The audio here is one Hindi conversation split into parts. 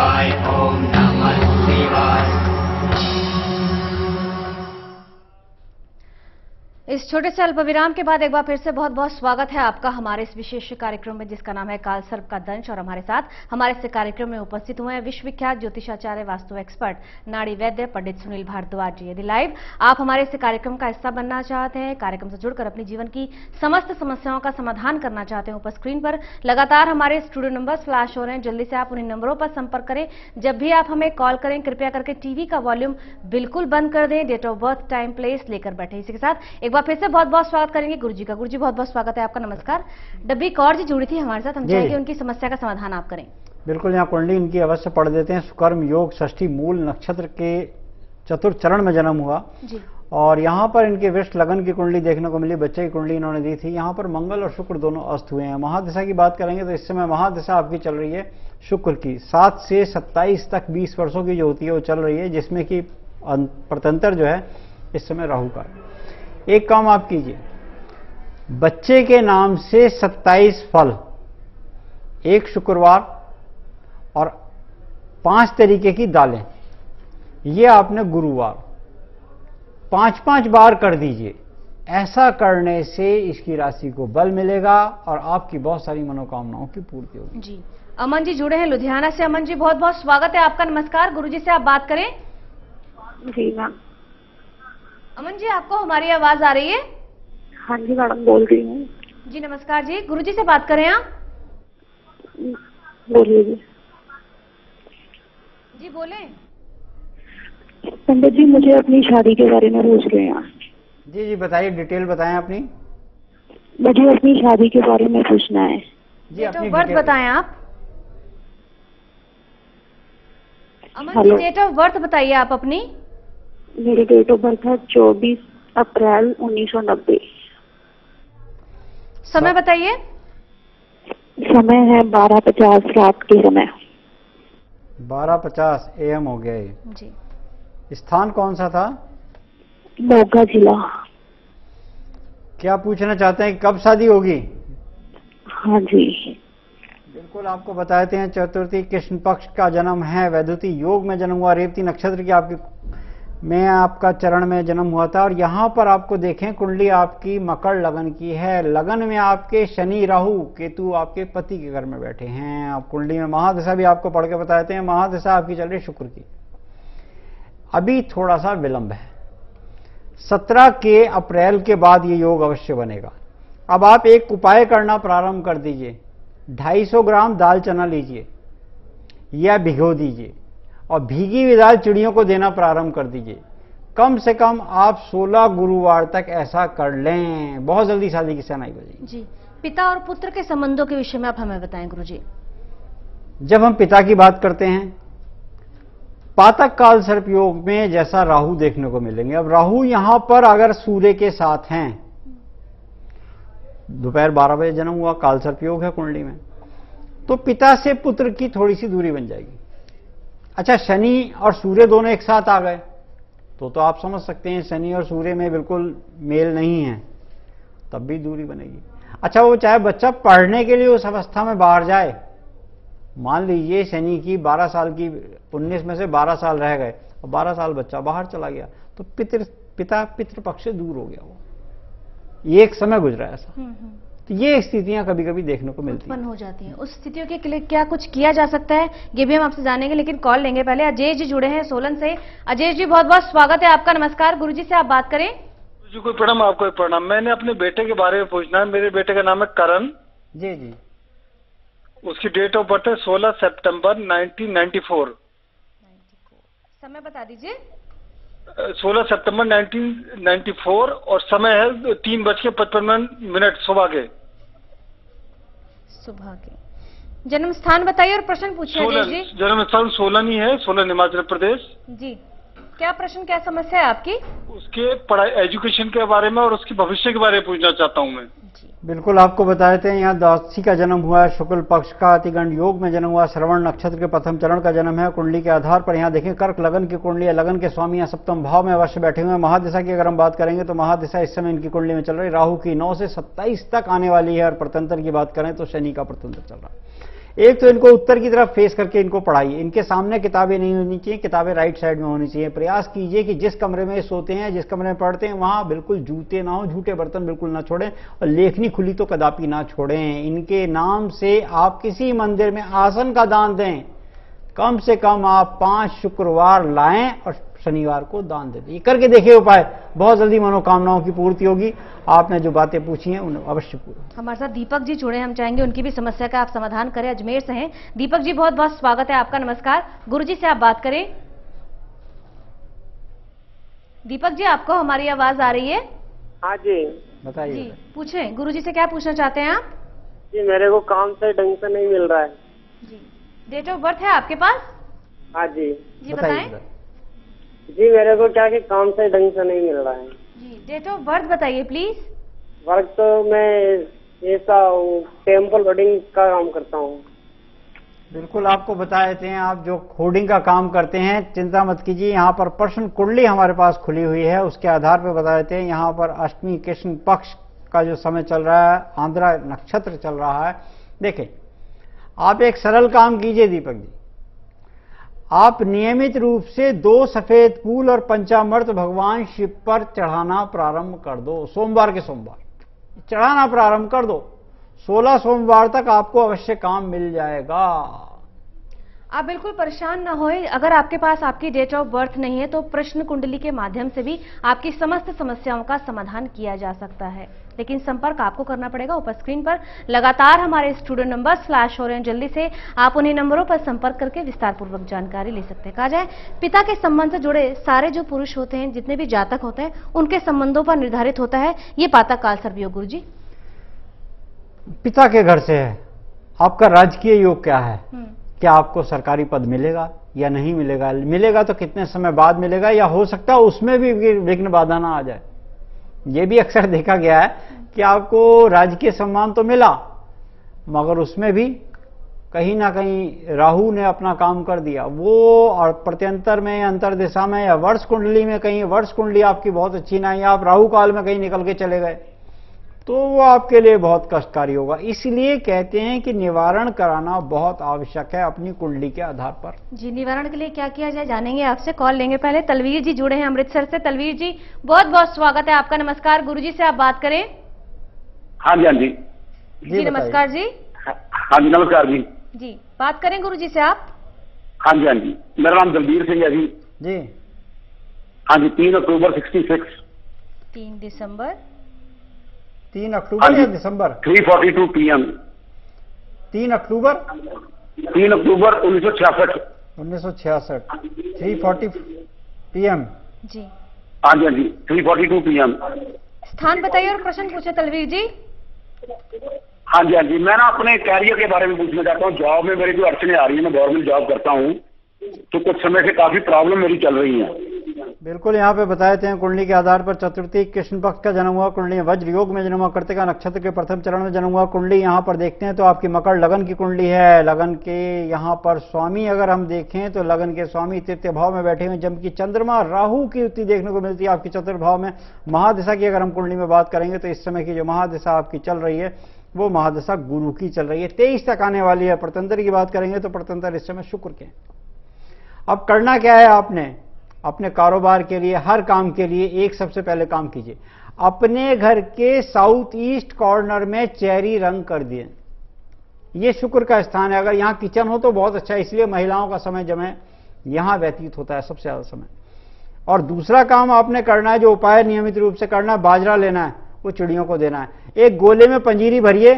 शिवाय ओम नमः शिवाय। इस छोटे से अल्पविराम के बाद एक बार फिर से बहुत बहुत स्वागत है आपका हमारे इस विशेष कार्यक्रम में जिसका नाम है काल सर्प का दंश। और हमारे साथ हमारे इस कार्यक्रम में उपस्थित हुए हैं विश्वविख्यात ज्योतिषाचार्य वास्तु एक्सपर्ट नाड़ी वैद्य पंडित सुनील भारद्वाज जी। यदि लाइव आप हमारे इस कार्यक्रम का हिस्सा बनना चाहते हैं, कार्यक्रम से जुड़कर अपने जीवन की समस्त समस्याओं का समाधान करना चाहते हैं, ऊपर स्क्रीन पर लगातार हमारे स्टूडियो नंबर्स फ्लैश हो रहे हैं। जल्दी से आप उन्हीं नंबरों पर संपर्क करें। जब भी आप हमें कॉल करें कृपया करके टीवी का वॉल्यूम बिल्कुल बंद कर दें, date of birth time place लेकर बैठे। इसी के साथ एक बार फिर से बहुत बहुत स्वागत करेंगे गुरुजी का। गुरुजी बहुत बहुत स्वागत है आपका। नमस्कार। डब्बी कौर जी जुड़ी थी हमारे साथ, हम चाहेंगे उनकी समस्या का समाधान आप करें। बिल्कुल, यहाँ कुंडली इनकी अवश्य पढ़ देते हैं। सुकर्म योग षष्ठी मूल नक्षत्र के चतुर्थ चरण में जन्म हुआ जी। और यहाँ पर इनके वृष लगन की कुंडली देखने को मिली, बच्चे की कुंडली इन्होंने दी थी। यहाँ पर मंगल और शुक्र दोनों अस्त हुए हैं। महादशा की बात करेंगे तो इस समय महादशा आपकी चल रही है शुक्र की 7 से 27 तक 20 वर्षों की जो होती है वो चल रही है, जिसमें कि प्रतंत्र जो है इस समय राहु का है। एक काम आप कीजिए, बच्चे के नाम से 27 फल, एक शुक्रवार और 5 तरीके की दालें, ये आपने गुरुवार 5-5 बार कर दीजिए। ऐसा करने से इसकी राशि को बल मिलेगा और आपकी बहुत सारी मनोकामनाओं की पूर्ति होगी। जी। अमन जी जुड़े हैं लुधियाना से। अमन जी बहुत बहुत स्वागत है आपका। नमस्कार। गुरुजी से आप बात करें। जी मैम। अमन जी आपको हमारी आवाज आ रही है? हाँ जी मैडम बोल रही हूँ। जी नमस्कार जी। गुरुजी से बात करें आप। बोलिए जी। जी बोले। पंडित जी मुझे अपनी शादी के बारे में पूछ रहे हैं। जी जी बताइए, डिटेल बताएं अपनी। मुझे अपनी शादी के बारे में पूछना है जी। अपनी बर्थ डिटेल बताएं आप। Aman ji date of birth बताइए आप अपनी। मेरी डेट ऑफ बर्थ है 24 अप्रैल 1990। समय बताइए। समय है 12:50 रात के समय। 12:50 AM हो गया ये। जी। स्थान कौन सा था? मोगा जिला। क्या पूछना चाहते हैं, कब शादी होगी? हाँ जी। बिल्कुल आपको बताते हैं। चतुर्थी कृष्ण पक्ष का जन्म है, वैद्युति योग में जन्म हुआ, रेवती नक्षत्र की आपकी में आपका चरण में जन्म हुआ था। और यहाँ पर आपको देखें कुंडली आपकी मकर लगन की है। लगन में आपके शनि राहु केतु आपके पति के घर में बैठे हैं। आप कुंडली में महादशा भी आपको पढ़ के बताते हैं। महादशा आपकी चल रही शुक्र की। अभी थोड़ा सा विलंब है, 17 के अप्रैल के बाद ये योग अवश्य बनेगा। अब आप एक उपाय करना प्रारंभ कर दीजिए। 250 ग्राम दाल चना लीजिए या भिगो दीजिए और भीगी हुई दाल चिड़ियों को देना प्रारंभ कर दीजिए। कम से कम आप 16 गुरुवार तक ऐसा कर लें, बहुत जल्दी शादी की सेनाई हो जाएगी। जी। पिता और पुत्र के संबंधों के विषय में आप हमें बताएं गुरुजी। जब हम पिता की बात करते हैं, पातक काल सर्प योग में जैसा राहु देखने को मिलेंगे। अब राहु यहां पर अगर सूर्य के साथ हैं, दोपहर 12 बजे जन्म हुआ, काल सर्प योग है कुंडली में, तो पिता से पुत्र की थोड़ी सी दूरी बन जाएगी। अच्छा, शनि और सूर्य दोनों एक साथ आ गए तो आप समझ सकते हैं शनि और सूर्य में बिल्कुल मेल नहीं है, तब भी दूरी बनेगी। अच्छा, वो चाहे बच्चा पढ़ने के लिए उस अवस्था में बाहर जाए, मान लीजिए शनि की 12 साल की 19 में से 12 साल रह गए और 12 साल बच्चा बाहर चला गया तो पिता पितृपक्ष से दूर हो गया। वो ये एक समय गुजरा ऐसा। तो ये स्थितियां कभी कभी देखने को मिलती उत्पन्न हो जाती हैं। उस स्थितियों के लिए क्या कुछ किया जा सकता है ये भी हम आपसे जानेंगे, लेकिन कॉल लेंगे पहले। अजय जी जुड़े हैं सोलन से। अजय जी बहुत बहुत स्वागत है आपका। नमस्कार। गुरुजी से आप बात करें। जी कोई प्रणाम, आपको प्रणाम। मैंने अपने बेटे के बारे में पूछना है। मेरे बेटे का नाम है करण। जी जी। उसकी डेट ऑफ बर्थ है 16 सितंबर 1994। समय बता दीजिए। 16 सितंबर 1994 और समय है 3:55 सुबह के। सुबह के। जन्म स्थान बताइए और प्रश्न पूछिए अजय जी। जन्म स्थान सोलन ही है, सोलन हिमाचल प्रदेश। जी। क्या प्रश्न, क्या समस्या है आपकी? उसके पढ़ाई एजुकेशन के बारे में और उसके भविष्य के बारे में पूछना चाहता हूँ मैं। बिल्कुल आपको बताते हैं। यहाँ द्वादशी का जन्म हुआ है, शुक्ल पक्ष का अतिगंड योग में जन्म हुआ, श्रवण नक्षत्र के प्रथम चरण का जन्म है। कुंडली के आधार पर यहाँ देखें कर्क लगन की कुंडली है। लगन के स्वामी यहाँ सप्तम भाव में अवश्य बैठे हुए हैं। महादिशा की अगर हम बात करेंगे तो महादिशा इस समय इनकी कुंडली में चल रही राहु की 9 से 27 तक आने वाली है। और प्रतंत्र की बात करें तो शनि का प्रतंत्र चल रहा है। एक तो इनको उत्तर की तरफ फेस करके इनको पढ़ाइए, इनके सामने किताबें नहीं होनी चाहिए, किताबें राइट साइड में होनी चाहिए। प्रयास कीजिए कि जिस कमरे में सोते हैं, जिस कमरे में पढ़ते हैं, वहां बिल्कुल जूते ना हो, झूठे बर्तन बिल्कुल ना छोड़ें, और लेखनी खुली तो कदापि ना छोड़ें। इनके नाम से आप किसी मंदिर में आसन का दान दें, कम से कम आप 5 शुक्रवार लाएं और शनिवार को दान दे दें। करके देखिए उपाय, बहुत जल्दी मनोकामनाओं की पूर्ति होगी। आपने जो बातें पूछी हैं उन्हें अवश्य पूरा। हमारे साथ दीपक जी जुड़े, हम चाहेंगे उनकी भी समस्या का आप समाधान करें। अजमेर से हैं दीपक जी, बहुत बहुत स्वागत है आपका। नमस्कार, गुरुजी से आप बात करें। दीपक जी, आपको हमारी आवाज आ रही है? हाँ जी बताइए जी, पूछें गुरुजी से, क्या पूछना चाहते हैं आप? जी, मेरे को काम से ढंग से नहीं मिल रहा है। जी, डेट ऑफ बर्थ है आपके पास? हाँ जी बताएं। जी, मेरे को क्या कि काम से ढंग से नहीं मिल रहा है। जी, डेट ऑफ बर्थ बताइए प्लीज। वर्क तो मैं ऐसा टेम्पल होर्डिंग का काम करता हूँ। बिल्कुल आपको बता देते हैं, आप जो होर्डिंग का काम करते हैं चिंता मत कीजिए। यहाँ पर प्रश्न कुंडली हमारे पास खुली हुई है, उसके आधार पर बता देते हैं। यहाँ पर अष्टमी कृष्ण पक्ष का जो समय चल रहा है, आंध्रा नक्षत्र चल रहा है। देखें, आप एक सरल काम कीजिए दीपक जी, आप नियमित रूप से 2 सफेद फूल और पंचामृत भगवान शिव पर चढ़ाना प्रारंभ कर दो। सोमवार के सोमवार चढ़ाना प्रारंभ कर दो। 16 सोमवार तक आपको अवश्य काम मिल जाएगा। आप बिल्कुल परेशान ना होए। अगर आपके पास आपकी डेट ऑफ बर्थ नहीं है तो प्रश्न कुंडली के माध्यम से भी आपकी समस्त समस्याओं का समाधान किया जा सकता है, लेकिन संपर्क आपको करना पड़ेगा। ऊपर स्क्रीन पर लगातार हमारे स्टूडियो नंबर फ्लैश हो रहे हैं, जल्दी से आप उन्हीं नंबरों पर संपर्क करके विस्तार पूर्वक जानकारी ले सकते हैं। कहा जाए पिता के संबंध से जुड़े सारे जो पुरुष होते हैं, जितने भी जातक होते हैं, उनके संबंधों पर निर्धारित होता है ये पातक काल सर्प योग। गुरु जी, पिता के घर से है, आपका राजकीय योग क्या है? क्या आपको सरकारी पद मिलेगा या नहीं मिलेगा? मिलेगा तो कितने समय बाद मिलेगा, या हो सकता है उसमें भी विघ्न बाधा ना आ जाए। ये भी अक्सर देखा गया है कि आपको राजकीय सम्मान तो मिला, मगर उसमें भी कहीं ना कहीं राहु ने अपना काम कर दिया। वो और प्रत्यंतर में, अंतर दिशा में या वर्ष कुंडली में, कहीं वर्ष कुंडली आपकी बहुत अच्छी ना, या आप राहु काल में कहीं निकल के चले गए, तो वो आपके लिए बहुत कष्टकारी होगा। इसलिए कहते हैं कि निवारण कराना बहुत आवश्यक है अपनी कुंडली के आधार पर। जी, निवारण के लिए क्या किया जाए जानेंगे आपसे। कॉल लेंगे पहले। तलवीर जी जुड़े हैं अमृतसर से। तलवीर जी, बहुत बहुत स्वागत है आपका। नमस्कार, गुरुजी से आप बात करें। हाँ जी, हाँ जी जी नमस्कार जी। हाँ जी नमस्कार जी। जी, बात करें गुरुजी से आप। हाँ जी, हाँ जी, मेरा नाम दलबीर सिंह है जी। जी हाँ जी, 3 अक्टूबर 66। 3 दिसंबर 3 अक्टूबर या दिसंबर? 3:42 PM। 3 अक्टूबर 1966। 1966 3:40 PM। जी, हाँ जी, हाँ जी, 3:42 PM। स्थान बताइए और प्रश्न पूछे तलवीर जी। हाँ जी, हाँ जी, मैं ना अपने कैरियर के बारे में पूछना चाहता हूँ। जॉब में मेरी जो अड़चने आ रही है, मैं गवर्नमेंट जॉब करता हूँ, तो कुछ समय से काफी प्रॉब्लम मेरी चल रही है। बिल्कुल यहाँ पे बताए थे कुंडली के आधार पर चतुर्थी कृष्ण पक्ष का जन्म हुआ, कुंडली वज्र योग में जन्म हुआ, कृतिका नक्षत्र के प्रथम चरण में जन्म हुआ कुंडली। यहाँ पर देखते हैं तो आपकी मकर लगन की कुंडली है। लगन के यहाँ पर स्वामी अगर हम देखें तो लगन के स्वामी तृतीय भाव में बैठे हुए, जबकि चंद्रमा राहु की युति देखने को मिलती है आपकी चतुर्थ भाव में। महादशा की अगर हम कुंडली में बात करेंगे तो इस समय की जो महादशा आपकी चल रही है वो महादशा गुरु की चल रही है, 23 तक आने वाली है। प्रतंत्र की बात करेंगे तो प्रतंत्र इस समय शुक्र के। अब करना क्या है आपने अपने कारोबार के लिए, हर काम के लिए एक सबसे पहले काम कीजिए, अपने घर के साउथ ईस्ट कॉर्नर में चेरी रंग कर दिए। ये शुक्र का स्थान है। अगर यहाँ किचन हो तो बहुत अच्छा है, इसलिए महिलाओं का समय जब यहाँ व्यतीत होता है सबसे ज्यादा समय। और दूसरा काम आपने करना है, जो उपाय नियमित रूप से करना है, बाजरा लेना है, वो चिड़ियों को देना है। एक गोले में पंजीरी भरिए,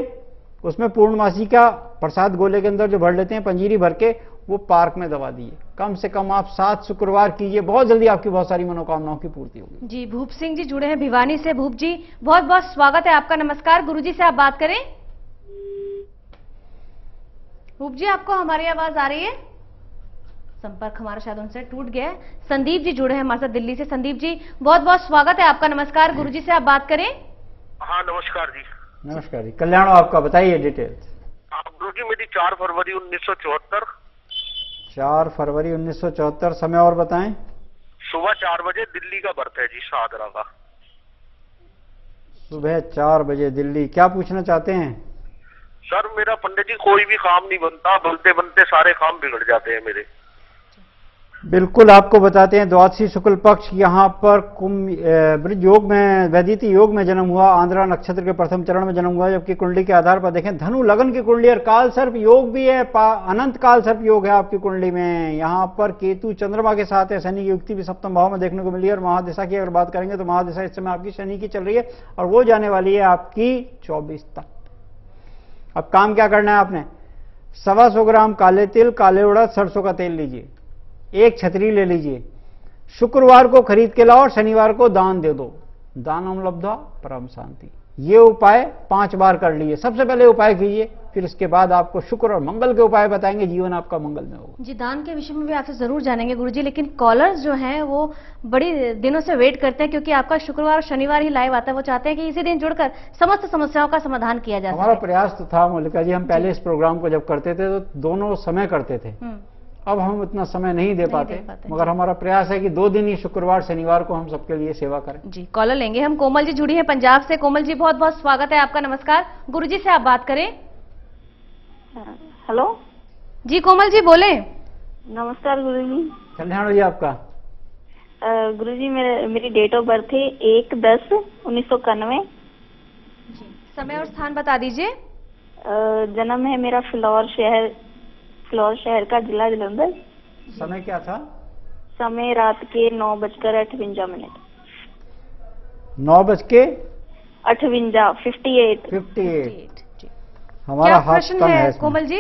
उसमें पूर्णमासी का प्रसाद गोले के अंदर जो भर लेते हैं, पंजीरी भर के वो पार्क में दबा दिए। कम से कम आप 7 शुक्रवार कीजिए, बहुत जल्दी आपकी बहुत सारी मनोकामनाओं की पूर्ति होगी। जी, भूप सिंह जी जुड़े हैं भिवानी से। भूप जी, बहुत बहुत स्वागत है आपका। नमस्कार, गुरुजी से आप बात करें। भूप जी, आपको हमारी आवाज आ रही है? संपर्क हमारा शायद उनसे टूट गया है। संदीप जी जुड़े हैं हमारे साथ दिल्ली से। संदीप जी, बहुत बहुत स्वागत है आपका। नमस्कार, गुरुजी से आप बात करें। हाँ नमस्कार जी। नमस्कार जी, कल्याण आपका, बताइए डिटेल्स। गुरु जी, मेरी 4 फरवरी 1974। 4 फरवरी 1974, समय और बताएं। सुबह 4 बजे, दिल्ली का बर्थ है जी, शाहदरा का। सुबह 4 बजे दिल्ली। क्या पूछना चाहते हैं? सर मेरा पंडित जी कोई भी काम नहीं बनता, बनते बनते सारे काम बिगड़ जाते हैं मेरे। बिल्कुल आपको बताते हैं, द्वादशी शुक्ल पक्ष यहाँ पर ब्रज योग में, वैदिती योग में जन्म हुआ, आंध्रा नक्षत्र के प्रथम चरण में जन्म हुआ, जबकि कुंडली के आधार पर देखें धनु लगन की कुंडली और काल सर्प योग भी है, अनंत काल सर्प योग है आपकी कुंडली में। यहाँ पर केतु चंद्रमा के साथ है, शनि की युक्ति भी सप्तम भाव में देखने को मिली है। और महादिशा की अगर बात करेंगे तो महादिशा इस समय आपकी शनि की चल रही है और वो जाने वाली है आपकी 24 तक। अब काम क्या करना है आपने, 125 ग्राम काले तिल, काले उड़द, सरसों का तेल लीजिए, एक छतरी ले लीजिए, शुक्रवार को खरीद के लाओ और शनिवार को दान दे दो। दानम लब्धा परम शांति। ये उपाय 5 बार कर लीजिए। सबसे पहले उपाय कीजिए, फिर इसके बाद आपको शुक्र और मंगल के उपाय बताएंगे, जीवन आपका मंगल में होगा। जी, दान के विषय में भी आपसे जरूर जानेंगे गुरुजी, लेकिन कॉलर्स जो हैं वो बड़ी दिनों से वेट करते हैं, क्योंकि आपका शुक्रवार और शनिवार ही लाइव आता है। वो चाहते हैं कि इसी दिन जुड़कर समस्त समस्याओं का समाधान किया जा सके। हमारा प्रयास तो था मल्लिका जी, हम पहले इस प्रोग्राम को जब करते थे तो दोनों समय करते थे, अब हम इतना समय नहीं दे पाते, मगर हमारा प्रयास है कि 2 दिन ही शुक्रवार शनिवार को हम सबके लिए सेवा करें। जी, कॉलर लेंगे हम। कोमल जी जुड़ी है पंजाब से। कोमल जी बहुत बहुत स्वागत है आपका। नमस्कार, गुरुजी से आप बात करें। हेलो जी कोमल जी बोले। नमस्कार गुरुजी। कल्याण हो जी आपका। गुरुजी मेरी डेट ऑफ बर्थ है 1/10/1991। समय और स्थान बता दीजिए। जन्म है मेरा फ्लोर शहर का, जिला जलंधर। समय क्या था? समय रात के 9:58। 9:58 हमारा हाथ प्रश्न कम है कोमल जी?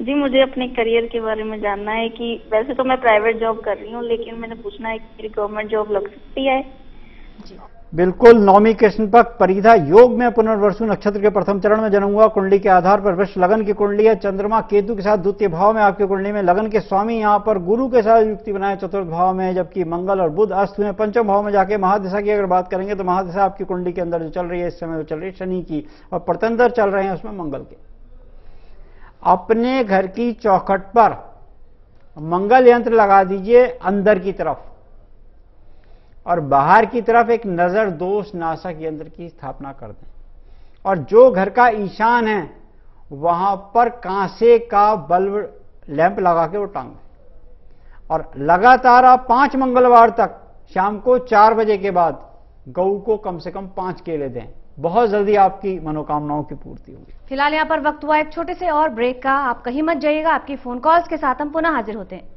जी, मुझे अपने करियर के बारे में जानना है कि वैसे तो मैं प्राइवेट जॉब कर रही हूँ, लेकिन मैंने पूछना है कि मेरी गवर्नमेंट जॉब लग सकती है? जी बिल्कुल। नौमी कृष्ण पक्ष परिधा योग में पुनर्वसु नक्षत्र के प्रथम चरण में जन्म हुआ, कुंडली के आधार पर वृष लगन की कुंडली है, चंद्रमा केतु के साथ द्वितीय भाव में आपकी कुंडली में, लगन के स्वामी यहाँ पर गुरु के साथ युक्ति बनाए चतुर्थ भाव में, जबकि मंगल और बुध अस्त हुए पंचम भाव में जाके। महादिशा की अगर बात करेंगे तो महादिशा आपकी कुंडली के अंदर जो चल रही है इस समय वो चल रही है शनि की, और प्रतंतर चल रहे हैं उसमें मंगल के। अपने घर की चौखट पर मंगल यंत्र लगा दीजिए अंदर की तरफ, और बाहर की तरफ एक नजर दोष नाशक यंत्र की स्थापना कर दें, और जो घर का ईशान है वहां पर कांसे का बल्ब लैंप लगा के वो टांग दें, और लगातार आप 5 मंगलवार तक शाम को 4 बजे के बाद गऊ को कम से कम 5 केले दें। बहुत जल्दी आपकी मनोकामनाओं की पूर्ति होगी। फिलहाल यहाँ पर वक्त हुआ एक छोटे से और ब्रेक का। आप कहीं मत जाइएगा, आपकी फोन कॉल्स के साथ हम पुनः हाजिर होते हैं।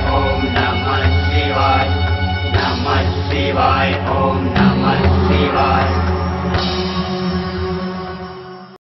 Om Namah Shivaya, Om